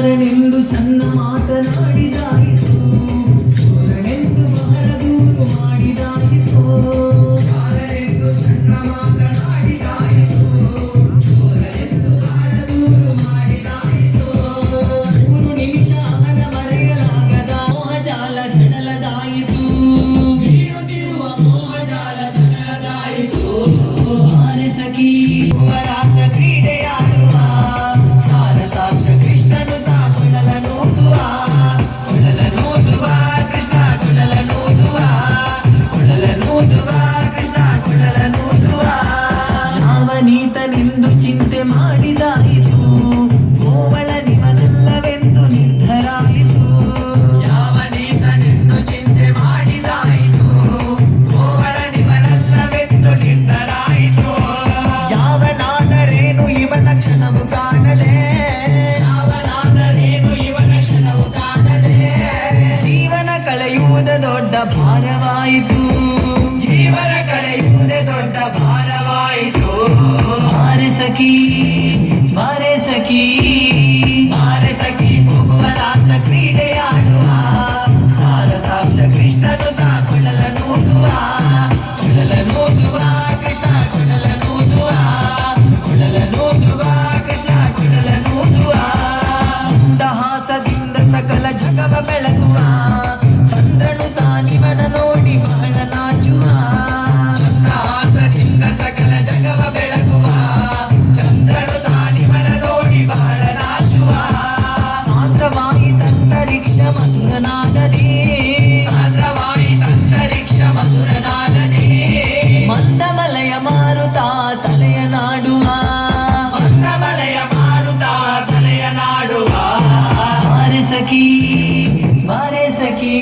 ಬಾರನೆಂದು ಸಣ್ಣ ಮಾತನಾಡಿದಾಯಿತು, ಬಾರನೆಂದು ಬಹಳ ದೂರು ಮಾಡಿದಾಯಿತು. ಬಾರನೆಂದು ಸಣ್ಣ ಮಾತನಾಡಿದಾಯಿತು, ಬಾರನೆಂದು ಬಹಳ ದೂರು ಮಾಡಿದಾಯಿತು. 3 ನಿಮಿಷ ಅವನ ಮರೆಯಲಾಗದ ಮೋಹಜಾಲ ಸಡಲದಾಯಿತು, ಬೀರುತ್ತಿರುವ ಮೋಹಜಾಲ ಸಡಲದಾಯಿತು. ಬಾರೆ ಸಖಿ ರಾಸ ಕ್ರೀಡೆಯಾಡುವ ಸಾರ ಸಾಕ್ಷ ಕೃಷ್ಣನು ತಾ ಕೊಳಲ ನೋದುವ, ಕೊಳಲ ನೋದುವ ಕೃಷ್ಣ ಕೊಳಲ ನೋದುವ, ಕೊಳಲ ನೋದುವ ಕೃಷ್ಣ ಕೊಳಲ ನೋದುವ. ಯಾವನೀತನೆಂದು ಚಿಂತೆ ಮಾಡಿದಾಯಿತು, ಕೋವಳ ನಿಮನಲ್ಲವೆಂದು ನಿರ್ಧರಾಯಿತು. ಯಾವನೀತನೆಂದು ಚಿಂತೆ ಮಾಡಿದಾಯಿತು, ಕೋವಳ ನಿಮನಲ್ಲವೆಂದು ನಿರ್ಧರಾಯಿತು. ಯಾವನಾದರೇನು ಇವನ ಕ್ಷಣವು ಕಾಣದೆ, ಯಾವನಾದರೇನು ಇವನ ಕ್ಷಣವು ಕಾಣದೆ. ಜೀವನ ಕಳೆಯುವುದ ದೊಡ್ಡ ಭಾರವಾಯಿತು, ಜೀವನ ಕಳೆಯುವುದೇ ದೊಡ್ಡ ಭಾರವಾಯಿತು. ಬಾರೆ ಸಖಿ ಬಾರೆ ಸಖಿ ಬಾರೆ ಸಖಿ ಹೋಗುವ ರಾಸ ಕ್ರೀಡೆಯಾಡುವ ಸಾರ ಸಾಕ್ಷ ಕೃಷ್ಣನು ತಾ ಕೊಳಲ ನೋದುವ, ಕೊಳಲ ನೋದುವ ಕೃಷ್ಣ ಕೊಳಲ ನೋದುವ, ಕೊಳಲ ನೋದುವ ಕೃಷ್ಣ ಕೊಳಲ ನೋದುವ. ಮಂದಹಾಸದಿಂದ ಸಕಲ ಜಗವ ಬೆಳಗುವ ಚಂದ್ರನು ತಾನಿವನ ನೋಡಿ ಬಹಳ ನಾಚುವ. ಮಂದಹಾಸದಿಂದ ಸಕಲ ಜಗವ ಬೆಳಗುವ ಚಂದ್ರನು ತಾನಿವನ ನೋಡಿ ಬಹಳ ನಾಚುವ. ಸಾಂದ್ರವಾಯಿತಂತರಿಕ್ಷ ಮಧುರನಾದದಿ, ಸಾಂದ್ರವಾಯಿತಂತರಿಕ್ಷ ಮಧುರನಾದದಿ. ಮಂದಮಲಯ ಮಾರುತ ತಲೆಯ ನಾಡುವ, ಮಂದಮಲಯ ಮಾರುತ ತಲೆಯ ನಾಡುವ. ಬಾರೆ ಸಖಿ ಬಾರೆ ಸಖಿ